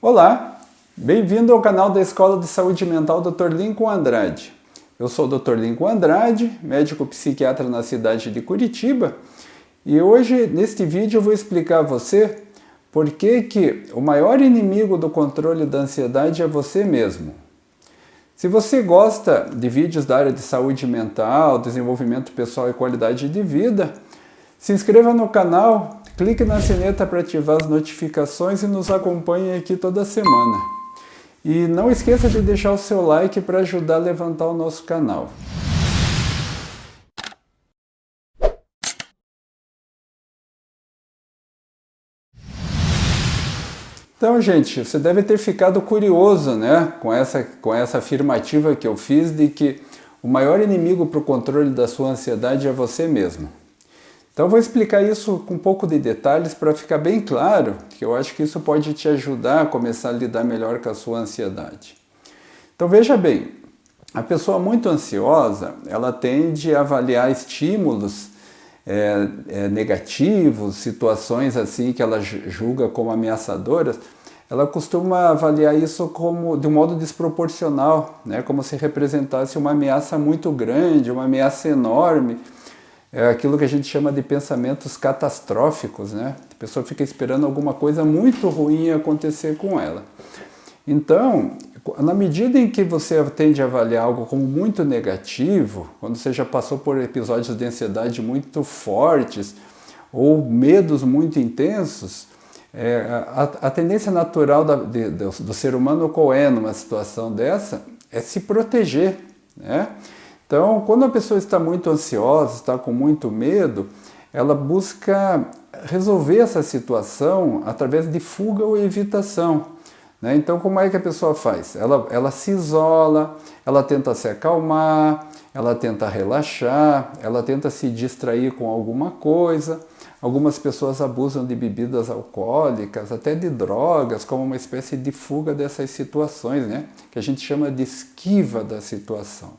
Olá, bem-vindo ao canal da Escola de Saúde Mental Dr. Lincoln Andrade. Eu sou o Dr. Lincoln Andrade, médico psiquiatra na cidade de Curitiba, e hoje, neste vídeo, eu vou explicar a você por que o maior inimigo do controle da ansiedade é você mesmo. Se você gosta de vídeos da área de saúde mental, desenvolvimento pessoal e qualidade de vida, se inscreva no canal, clique na sineta para ativar as notificações e nos acompanhe aqui toda semana. E não esqueça de deixar o seu like para ajudar a levantar o nosso canal. Então, gente, você deve ter ficado curioso, né, com essa afirmativa que eu fiz de que o maior inimigo para o controle da sua ansiedade é você mesmo. Então, eu vou explicar isso com um pouco de detalhes para ficar bem claro, que eu acho que isso pode te ajudar a começar a lidar melhor com a sua ansiedade. Então, veja bem, a pessoa muito ansiosa, ela tende a avaliar estímulos negativos, situações assim que ela julga como ameaçadoras, ela costuma avaliar isso como de um modo desproporcional, né? Como se representasse uma ameaça muito grande, uma ameaça enorme, aquilo que a gente chama de pensamentos catastróficos, né? A pessoa fica esperando alguma coisa muito ruim acontecer com ela. Então, na medida em que você tende a avaliar algo como muito negativo, quando você já passou por episódios de ansiedade muito fortes ou medos muito intensos, a tendência natural do ser humano qual é numa situação dessa? É se proteger, né? Então, quando a pessoa está muito ansiosa, está com muito medo, ela busca resolver essa situação através de fuga ou evitação. Então, como é que a pessoa faz? Ela se isola, ela tenta se acalmar, ela tenta relaxar, ela tenta se distrair com alguma coisa. Algumas pessoas abusam de bebidas alcoólicas, até de drogas, como uma espécie de fuga dessas situações, né? Que a gente chama de esquiva da situação.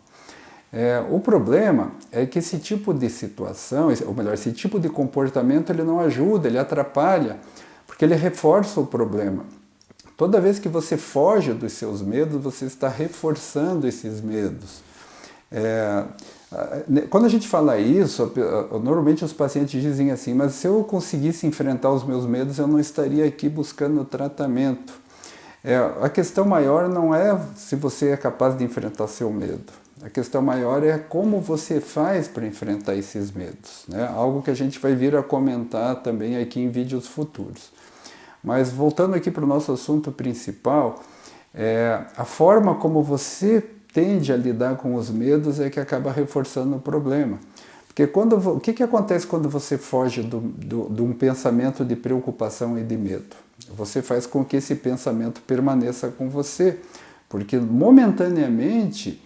O problema é que esse tipo de situação, ou melhor, esse tipo de comportamento, ele não ajuda, ele atrapalha, porque ele reforça o problema. Toda vez que você foge dos seus medos, você está reforçando esses medos. Quando a gente fala isso, normalmente os pacientes dizem assim, mas se eu conseguisse enfrentar os meus medos, eu não estaria aqui buscando tratamento. A questão maior não é se você é capaz de enfrentar seu medo. A questão maior é como você faz para enfrentar esses medos, né? Algo que a gente vai vir a comentar também aqui em vídeos futuros. Mas voltando aqui para o nosso assunto principal, a forma como você tende a lidar com os medos é que acaba reforçando o problema. Porque o que acontece quando você foge de um pensamento de preocupação e de medo? Você faz com que esse pensamento permaneça com você, porque momentaneamente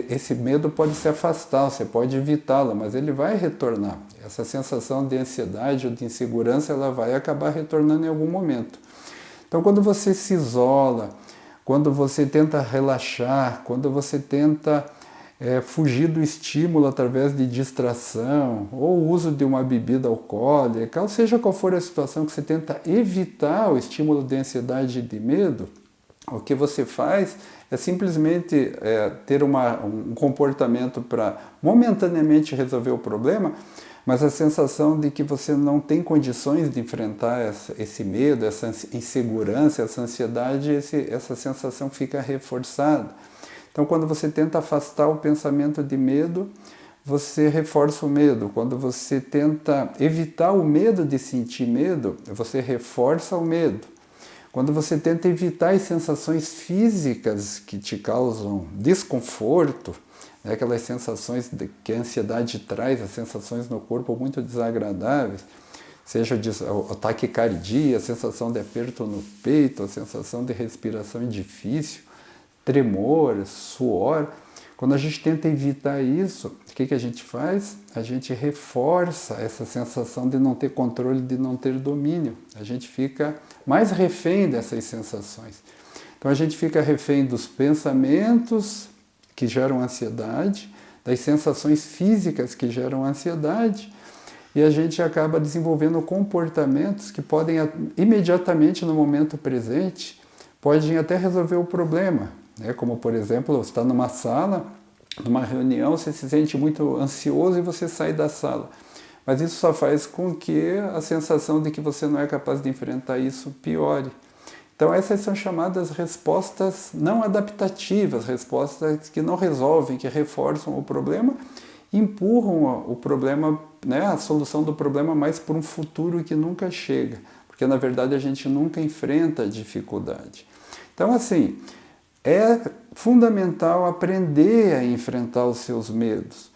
esse medo pode se afastar, você pode evitá-lo, mas ele vai retornar. Essa sensação de ansiedade ou de insegurança, ela vai acabar retornando em algum momento. Então, quando você se isola, quando você tenta relaxar, quando você tenta fugir do estímulo através de distração, ou o uso de uma bebida alcoólica, ou seja qual for a situação que você tenta evitar o estímulo de ansiedade e de medo, o que você faz é simplesmente ter um comportamento para momentaneamente resolver o problema, mas a sensação de que você não tem condições de enfrentar esse medo, essa insegurança, essa ansiedade, essa sensação fica reforçada. Então, quando você tenta afastar o pensamento de medo, você reforça o medo. Quando você tenta evitar o medo de sentir medo, você reforça o medo. Quando você tenta evitar as sensações físicas que te causam desconforto, né, aquelas sensações que a ansiedade traz, as sensações no corpo muito desagradáveis, seja a taquicardia, a sensação de aperto no peito, a sensação de respiração difícil, tremor, suor. Quando a gente tenta evitar isso, o que a gente faz? A gente reforça essa sensação de não ter controle, de não ter domínio. A gente fica mais refém dessas sensações. Então a gente fica refém dos pensamentos que geram ansiedade, das sensações físicas que geram ansiedade, e a gente acaba desenvolvendo comportamentos que podem imediatamente no momento presente podem até resolver o problema, né? Como, por exemplo, você está numa sala, numa reunião, você se sente muito ansioso e você sai da sala. Mas isso só faz com que a sensação de que você não é capaz de enfrentar isso piore. Então essas são chamadas respostas não adaptativas, respostas que não resolvem, que reforçam o problema, empurram o problema, né, a solução do problema mais para um futuro que nunca chega, porque na verdade a gente nunca enfrenta a dificuldade. Então assim, é fundamental aprender a enfrentar os seus medos.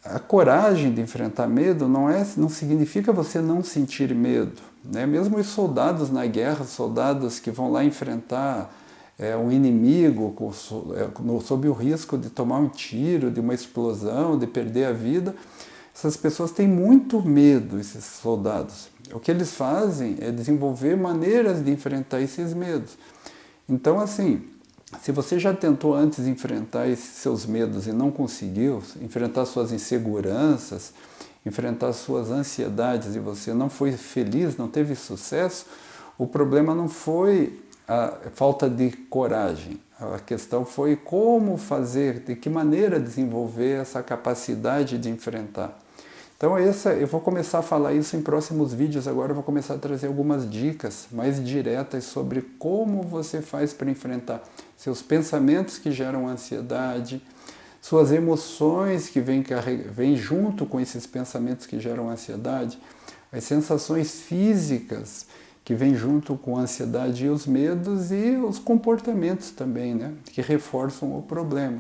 A coragem de enfrentar medo não significa você não sentir medo, né? Mesmo os soldados na guerra, soldados que vão lá enfrentar um inimigo sob o risco de tomar um tiro, de uma explosão, de perder a vida, essas pessoas têm muito medo, esses soldados. O que eles fazem é desenvolver maneiras de enfrentar esses medos. Então, assim, se você já tentou antes enfrentar esses seus medos e não conseguiu, enfrentar suas inseguranças, enfrentar suas ansiedades e você não foi feliz, não teve sucesso, o problema não foi a falta de coragem. A questão foi como fazer, de que maneira desenvolver essa capacidade de enfrentar. Então eu vou começar a falar isso em próximos vídeos. Agora eu vou começar a trazer algumas dicas mais diretas sobre como você faz para enfrentar seus pensamentos que geram ansiedade, suas emoções que vêm junto com esses pensamentos que geram ansiedade, as sensações físicas que vêm junto com a ansiedade e os medos e os comportamentos também, né, que reforçam o problema.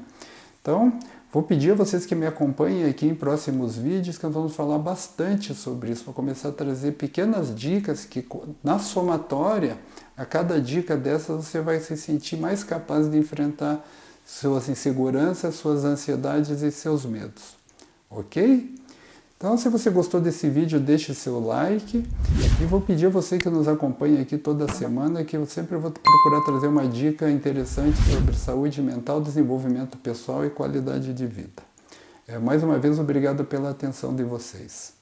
Então, vou pedir a vocês que me acompanhem aqui em próximos vídeos, que nós vamos falar bastante sobre isso. Vou começar a trazer pequenas dicas que, na somatória, a cada dica dessas você vai se sentir mais capaz de enfrentar suas inseguranças, suas ansiedades e seus medos. Ok? Então, se você gostou desse vídeo, deixe seu like. E vou pedir a você que nos acompanhe aqui toda semana, que eu sempre vou procurar trazer uma dica interessante sobre saúde mental, desenvolvimento pessoal e qualidade de vida. Mais uma vez, obrigado pela atenção de vocês.